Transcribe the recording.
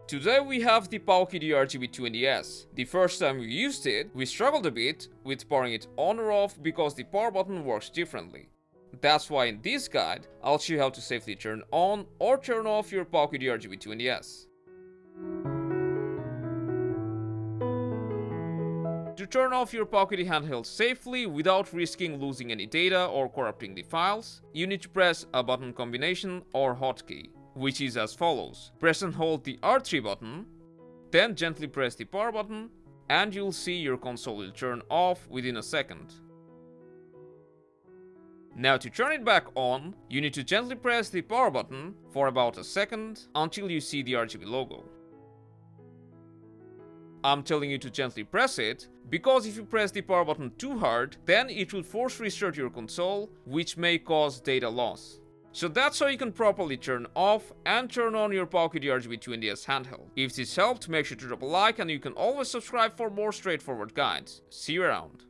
Today we have the Powkiddy RGB20S. The first time we used it, we struggled a bit with powering it on or off because the power button works differently. That's why in this guide, I'll show you how to safely turn on or turn off your Powkiddy RGB20S. To turn off your Powkiddy handheld safely without risking losing any data or corrupting the files, you need to press a button combination or hotkey, which is as follows. Press and hold the R3 button, then gently press the power button, and you'll see your console will turn off within a second. Now to turn it back on, you need to gently press the power button for about a second until you see the RGB logo. I'm telling you to gently press it, because if you press the power button too hard, then it will force restart your console, which may cause data loss. So that's how you can properly turn off and turn on your Powkiddy RGB20S handheld. If this helped, make sure to drop a like, and you can always subscribe for more straightforward guides. See you around.